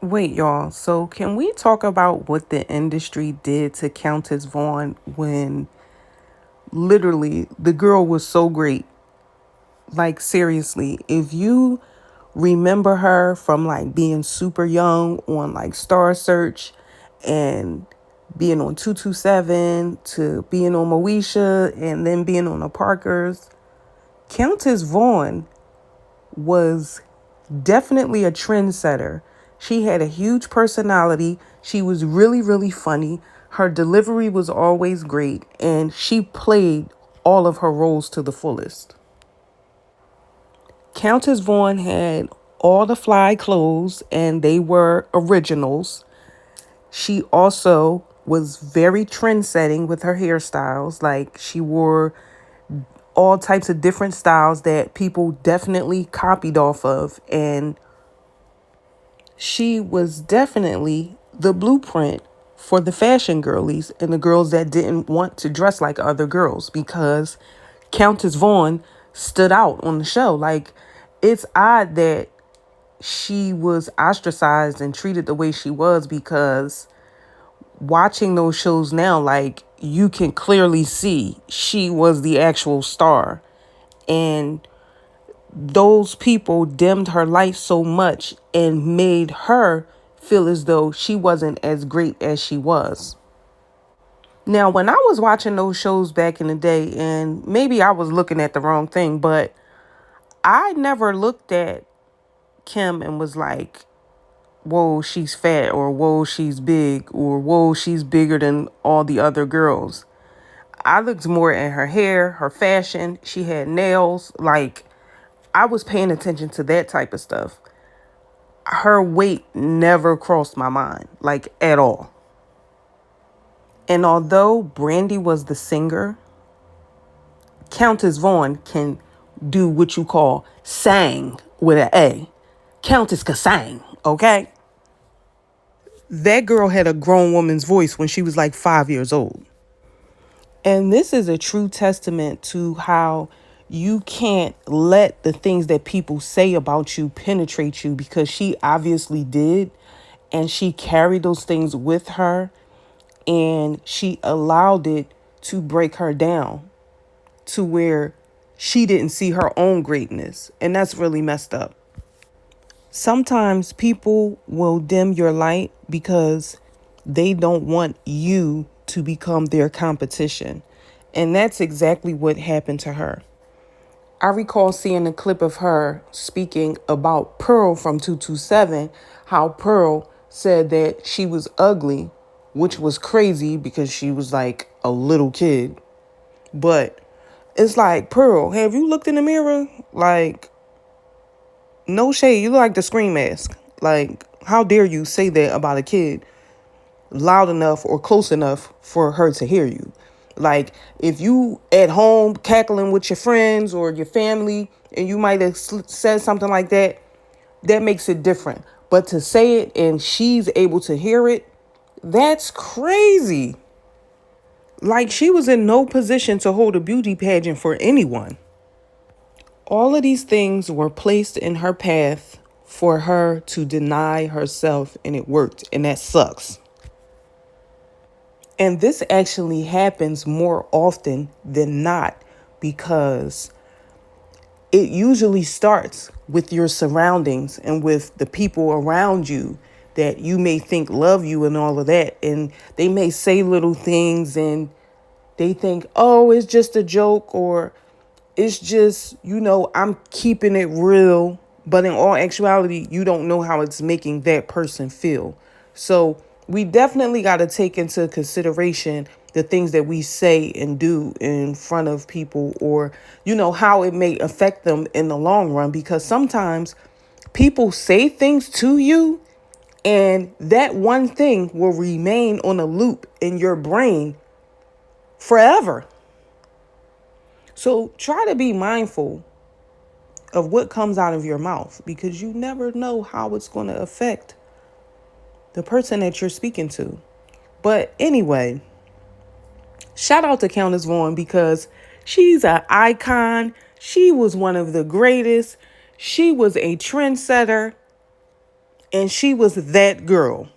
Wait, y'all. So, can we talk about what the industry did to Countess Vaughn when literally the girl was so great? Like, seriously, if you remember her from like being super young on like Star Search and being on 227 to being on Moesha and then being on the Parkers, Countess Vaughn was definitely a trendsetter. She had a huge personality. She was really, really funny. Her delivery was always great, and she played all of her roles to the fullest. Countess Vaughn had all the fly clothes, and they were originals. She also was very trend-setting with her hairstyles. Like, she wore all types of different styles that people definitely copied off of, and she was definitely the blueprint for the fashion girlies and the girls that didn't want to dress like other girls because Countess Vaughn stood out on the show. Like, it's odd that she was ostracized and treated the way she was because watching those shows now, like, you can clearly see she was the actual star. And those people dimmed her light so much and made her feel as though she wasn't as great as she was. Now, when I was watching those shows back in the day, and maybe I was looking at the wrong thing, but I never looked at Kim and was like, whoa, she's fat, or whoa, she's big, or whoa, she's bigger than all the other girls. I looked more at her hair, her fashion. She had nails. Like, I was paying attention to that type of stuff. Her weight never crossed my mind, like, at all. And although Brandy was the singer, Countess Vaughn can do what you call sang with an A. Countess can sang, okay? That girl had a grown woman's voice when she was like 5 years old. And this is a true testament to how you can't let the things that people say about you penetrate you, because she obviously did. And she carried those things with her, and she allowed it to break her down to where she didn't see her own greatness. And that's really messed up. Sometimes people will dim your light because they don't want you to become their competition. And that's exactly what happened to her. I recall seeing a clip of her speaking about Pearl from 227, how Pearl said that she was ugly, which was crazy because she was like a little kid. But it's like, Pearl, have you looked in the mirror? Like, no shade, you look like the Scream Mask. Like, how dare you say that about a kid loud enough or close enough for her to hear you? Like, if you at home cackling with your friends or your family and you might have said something like that, that makes it different. But to say it and she's able to hear it, that's crazy. Like, she was in no position to hold a beauty pageant for anyone. All of these things were placed in her path for her to deny herself, and it worked, and that sucks. And this actually happens more often than not because it usually starts with your surroundings and with the people around you that you may think love you and all of that. And they may say little things and they think, oh, it's just a joke, or it's just, I'm keeping it real. But in all actuality, you don't know how it's making that person feel. So we definitely got to take into consideration the things that we say and do in front of people, or, how it may affect them in the long run, because sometimes people say things to you and that one thing will remain on a loop in your brain forever. So try to be mindful of what comes out of your mouth, because you never know how it's going to affect the person that you're speaking to. But anyway, shout out to Countess Vaughn because she's an icon. She was one of the greatest. She was a trendsetter. And she was that girl.